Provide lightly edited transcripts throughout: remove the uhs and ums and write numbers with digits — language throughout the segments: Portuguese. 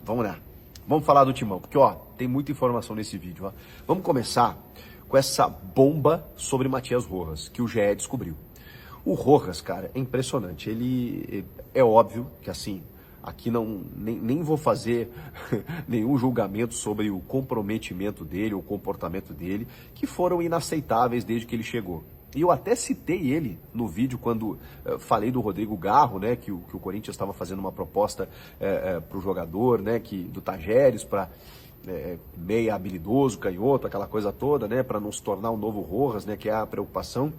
Vamos lá. Vamos falar do Timão, porque ó, tem muita informação nesse vídeo. Ó. Vamos começar com essa bomba sobre Matias Rojas, que o GE descobriu. O Rojas, cara, é impressionante. Ele é óbvio que assim, aqui nem vou fazer nenhum julgamento sobre o comprometimento dele, o comportamento dele, que foram inaceitáveis desde que ele chegou. E eu até citei ele no vídeo quando falei do Rodrigo Garro, né, que o Corinthians estava fazendo uma proposta para o jogador, né, do Tajeres, para meia habilidoso, canhoto, aquela coisa toda, né, para não se tornar um novo Rojas, né, que é a preocupação.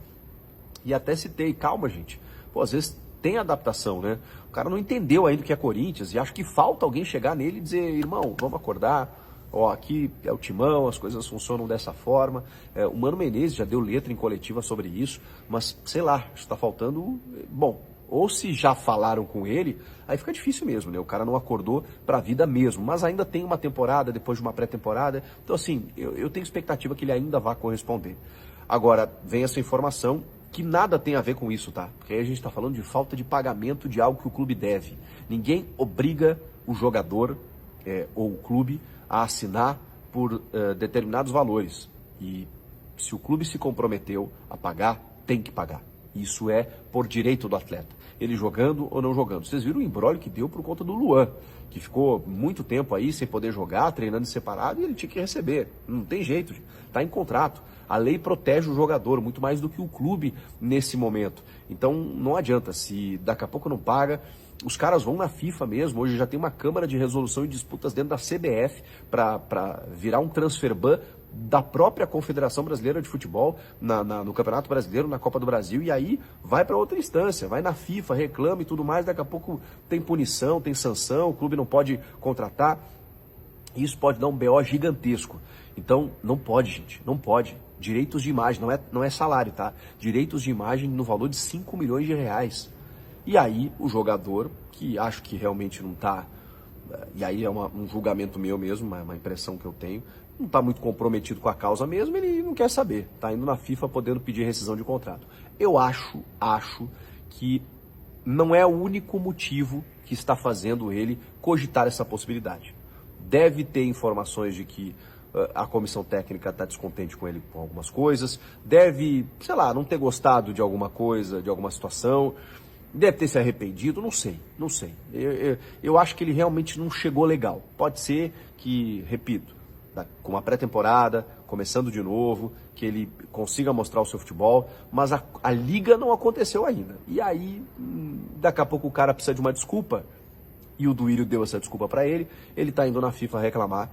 E até citei, calma, gente. Pô, às vezes tem adaptação, né? O cara não entendeu ainda o que é Corinthians e acho que falta alguém chegar nele e dizer, irmão, vamos acordar. Ó, aqui é o Timão, as coisas funcionam dessa forma. O Mano Menezes já deu letra em coletiva sobre isso, mas sei lá, está faltando. Bom, ou se já falaram com ele, aí fica difícil mesmo, né? O cara não acordou para a vida mesmo, mas ainda tem uma temporada, depois de uma pré-temporada. Então, assim, eu tenho expectativa que ele ainda vá corresponder. Agora, vem essa informação que nada tem a ver com isso, tá? Porque aí a gente está falando de falta de pagamento de algo que o clube deve. Ninguém obriga o jogador ou o clube a assinar por determinados valores. E se o clube se comprometeu a pagar, tem que pagar. Isso é por direito do atleta. Ele jogando ou não jogando. Vocês viram o imbróglio que deu por conta do Luan, que ficou muito tempo aí sem poder jogar, treinando separado, e ele tinha que receber. Não tem jeito, está em contrato. A lei protege o jogador muito mais do que o clube nesse momento. Então não adianta, se daqui a pouco não paga, os caras vão na FIFA mesmo. Hoje já tem uma Câmara de Resolução e Disputas dentro da CBF para virar um transfer ban da própria Confederação Brasileira de Futebol no Campeonato Brasileiro, na Copa do Brasil, e aí vai para outra instância, vai na FIFA, reclama e tudo mais, daqui a pouco tem punição, tem sanção, o clube não pode contratar, isso pode dar um BO gigantesco. Então não pode, gente, não pode. Direitos de imagem, não é salário, tá? Direitos de imagem no valor de 5 milhões de reais. E aí o jogador, que acho que realmente não está, e aí é um julgamento meu mesmo, uma impressão que eu tenho, não está muito comprometido com a causa mesmo, ele não quer saber. Está indo na FIFA podendo pedir rescisão de contrato. Eu acho que não é o único motivo que está fazendo ele cogitar essa possibilidade. Deve ter informações de que a comissão técnica está descontente com ele com algumas coisas, deve, sei lá, não ter gostado de alguma coisa, de alguma situação, deve ter se arrependido, não sei. Eu acho que ele realmente não chegou legal. Pode ser que, repito, com uma pré-temporada, começando de novo, que ele consiga mostrar o seu futebol, mas a liga não aconteceu ainda. E aí, daqui a pouco o cara precisa de uma desculpa, e o Duílio deu essa desculpa para ele está indo na FIFA reclamar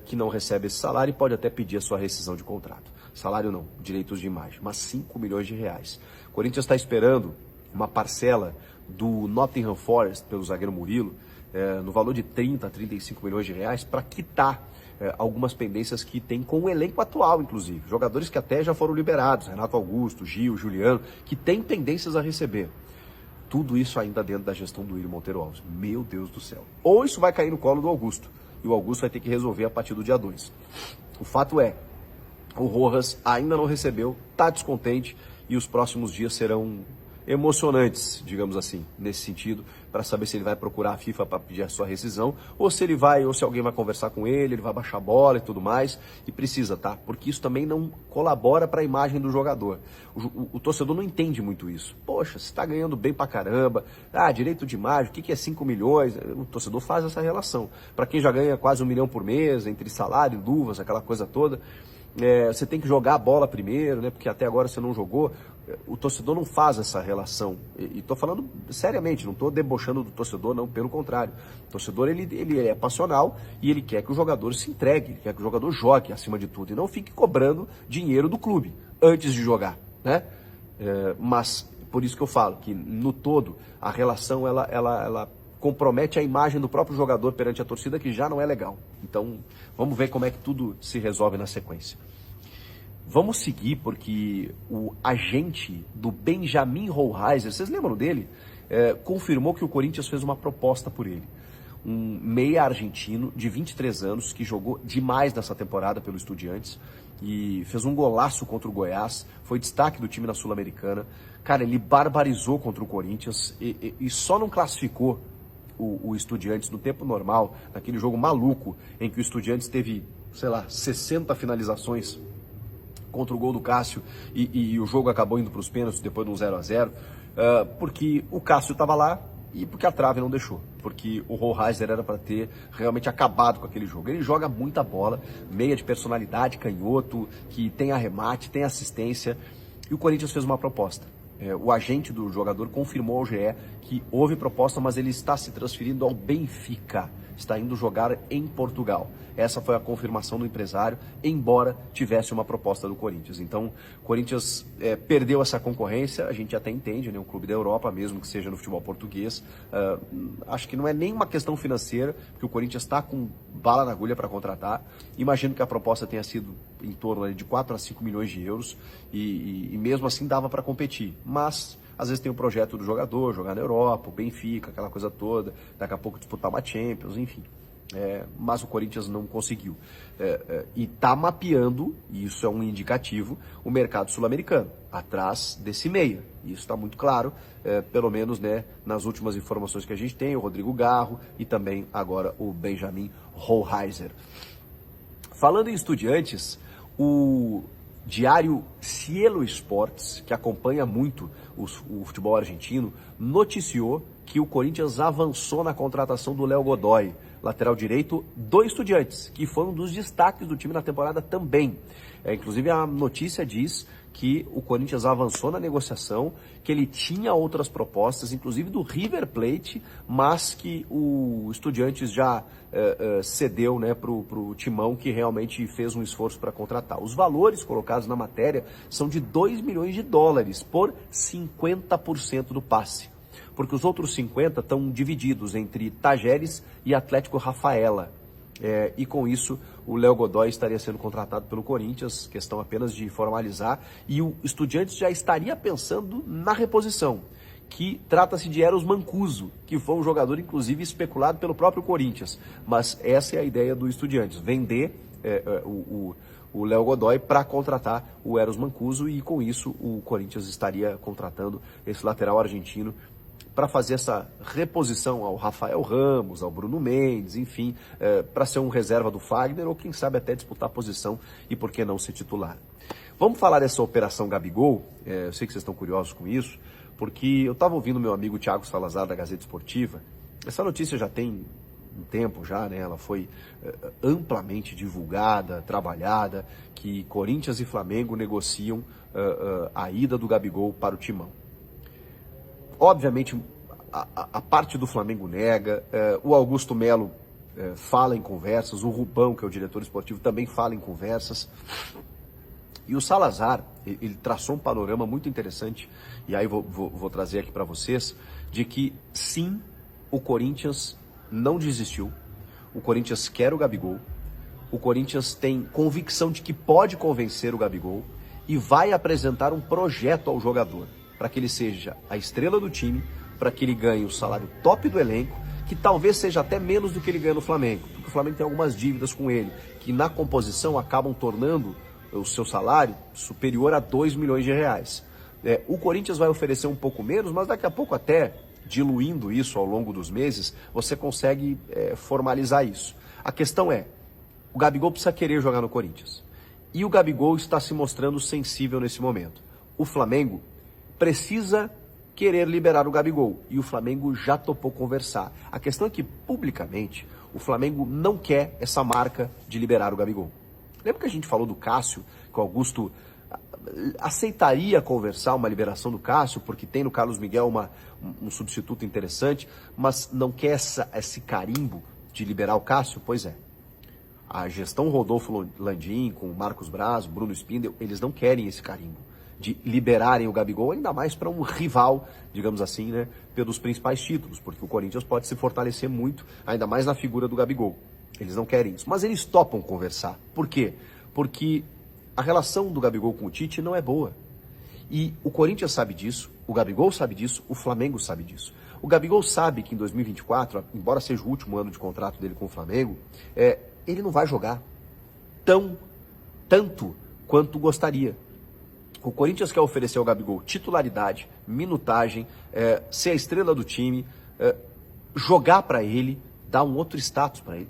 que não recebe esse salário e pode até pedir a sua rescisão de contrato. Salário não, direitos de imagem, mas 5 milhões de reais. O Corinthians está esperando uma parcela do Nottingham Forest pelo zagueiro Murilo, no valor de 30 a 35 milhões de reais, para quitar algumas pendências que tem com o elenco atual, inclusive. Jogadores que até já foram liberados, Renato Augusto, Gil, Juliano, que têm pendências a receber. Tudo isso ainda dentro da gestão do Willian Monteiro Alves. Meu Deus do céu. Ou isso vai cair no colo do Augusto, e o Augusto vai ter que resolver a partir do dia 2. O fato é, o Rojas ainda não recebeu, está descontente, e os próximos dias serão emocionantes, digamos assim, nesse sentido, para saber se ele vai procurar a FIFA para pedir a sua rescisão, ou se ele vai, ou se alguém vai conversar com ele vai baixar a bola e tudo mais, e precisa, tá? Porque isso também não colabora para a imagem do jogador. O torcedor não entende muito isso. Poxa, você está ganhando bem pra caramba, direito de imagem, o que é 5 milhões? O torcedor faz essa relação. Para quem já ganha quase 1 milhão por mês, entre salário, luvas, aquela coisa toda, você tem que jogar a bola primeiro, né? Porque até agora você não jogou. O torcedor não faz essa relação. E estou falando seriamente, não estou debochando do torcedor, não, pelo contrário. O torcedor ele é passional e ele quer que o jogador se entregue, quer que o jogador jogue acima de tudo e não fique cobrando dinheiro do clube antes de jogar, né? Mas por isso que eu falo que no todo a relação ela compromete a imagem do próprio jogador perante a torcida, que já não é legal. Então vamos ver como é que tudo se resolve na sequência. Vamos seguir, porque o agente do Benjamin Hohlheiser, vocês lembram dele? Confirmou que o Corinthians fez uma proposta por ele. Um meia argentino de 23 anos, que jogou demais nessa temporada pelo Estudiantes e fez um golaço contra o Goiás, foi destaque do time na Sul-Americana. Cara, ele barbarizou contra o Corinthians e só não classificou o Estudiantes no tempo normal, naquele jogo maluco em que o Estudiantes teve, sei lá, 60 finalizações contra o gol do Cássio e o jogo acabou indo para os pênaltis depois de um 0-0, porque o Cássio estava lá e porque a trave não deixou, porque o Rollheiser era para ter realmente acabado com aquele jogo. Ele joga muita bola, meia de personalidade, canhoto, que tem arremate, tem assistência, e o Corinthians fez uma proposta. O agente do jogador confirmou ao GE que houve proposta, mas ele está se transferindo ao Benfica, está indo jogar em Portugal. Essa foi a confirmação do empresário, embora tivesse uma proposta do Corinthians. Então, o Corinthians perdeu essa concorrência, a gente até entende, né? Um clube da Europa, mesmo que seja no futebol português. Acho que não é nem uma questão financeira, porque o Corinthians está com bala na agulha para contratar. Imagino que a proposta tenha sido em torno de 4 a 5 milhões de euros, e mesmo assim dava para competir. Mas às vezes tem o projeto do jogador, jogar na Europa, o Benfica, aquela coisa toda, daqui a pouco disputar uma Champions, enfim. Mas o Corinthians não conseguiu. E está mapeando, e isso é um indicativo, o mercado sul-americano, atrás desse meia. Isso está muito claro, pelo menos, né, nas últimas informações que a gente tem, o Rodrigo Garro e também agora o Benjamin Rollheiser. Falando em Estudiantes, o diário Cielo Sports, que acompanha muito o futebol argentino, noticiou que o Corinthians avançou na contratação do Léo Godoy, lateral direito do Estudiantes, que foi um dos destaques do time na temporada também. Inclusive a notícia diz que o Corinthians avançou na negociação, que ele tinha outras propostas, inclusive do River Plate, mas que o Estudiantes já cedeu, né, para o Timão, que realmente fez um esforço para contratar. Os valores colocados na matéria são de 2 milhões de dólares por 50% do passe, porque os outros 50% estão divididos entre Tajeres e Atlético Rafaela. E com isso o Léo Godoy estaria sendo contratado pelo Corinthians, questão apenas de formalizar, e o Estudiantes já estaria pensando na reposição, que trata-se de Eros Mancuso, que foi um jogador inclusive especulado pelo próprio Corinthians, mas essa é a ideia do Estudiantes, vender o Léo Godoy para contratar o Eros Mancuso, e com isso o Corinthians estaria contratando esse lateral argentino para fazer essa reposição ao Rafael Ramos, ao Bruno Mendes, enfim, para ser um reserva do Fagner, ou quem sabe até disputar a posição e por que não ser titular. Vamos falar dessa operação Gabigol. Eu sei que vocês estão curiosos com isso, porque eu estava ouvindo meu amigo Thiago Salazar da Gazeta Esportiva. Essa notícia já tem um tempo já, né? Ela foi amplamente divulgada, trabalhada, que Corinthians e Flamengo negociam a ida do Gabigol para o Timão. Obviamente, a parte do Flamengo nega, o Augusto Melo fala em conversas, o Rubão, que é o diretor esportivo, também fala em conversas. E o Salazar, ele traçou um panorama muito interessante, e aí vou trazer aqui para vocês, de que sim, o Corinthians não desistiu, o Corinthians quer o Gabigol, o Corinthians tem convicção de que pode convencer o Gabigol e vai apresentar um projeto ao jogador, para que ele seja a estrela do time, para que ele ganhe o salário top do elenco, que talvez seja até menos do que ele ganha no Flamengo, porque o Flamengo tem algumas dívidas com ele, que na composição acabam tornando o seu salário superior a 2 milhões de reais. O Corinthians vai oferecer um pouco menos, mas daqui a pouco, até diluindo isso ao longo dos meses, você consegue formalizar isso. A questão é, o Gabigol precisa querer jogar no Corinthians, e o Gabigol está se mostrando sensível nesse momento. O Flamengo precisa querer liberar o Gabigol, e o Flamengo já topou conversar. A questão é que, publicamente, o Flamengo não quer essa marca de liberar o Gabigol. Lembra que a gente falou do Cássio, que o Augusto aceitaria conversar uma liberação do Cássio, porque tem no Carlos Miguel um substituto interessante, mas não quer esse carimbo de liberar o Cássio? Pois é. A gestão Rodolfo Landim, com o Marcos Braz, o Bruno Spindel, eles não querem esse carimbo de liberarem o Gabigol, ainda mais para um rival, digamos assim, né, pelos principais títulos, porque o Corinthians pode se fortalecer muito, ainda mais na figura do Gabigol. Eles não querem isso, mas eles topam conversar. Por quê? Porque a relação do Gabigol com o Tite não é boa. E o Corinthians sabe disso, o Gabigol sabe disso, o Flamengo sabe disso. O Gabigol sabe que em 2024, embora seja o último ano de contrato dele com o Flamengo, ele não vai jogar tanto quanto gostaria. O Corinthians quer oferecer ao Gabigol titularidade, minutagem, ser a estrela do time, jogar para ele, dar um outro status para ele.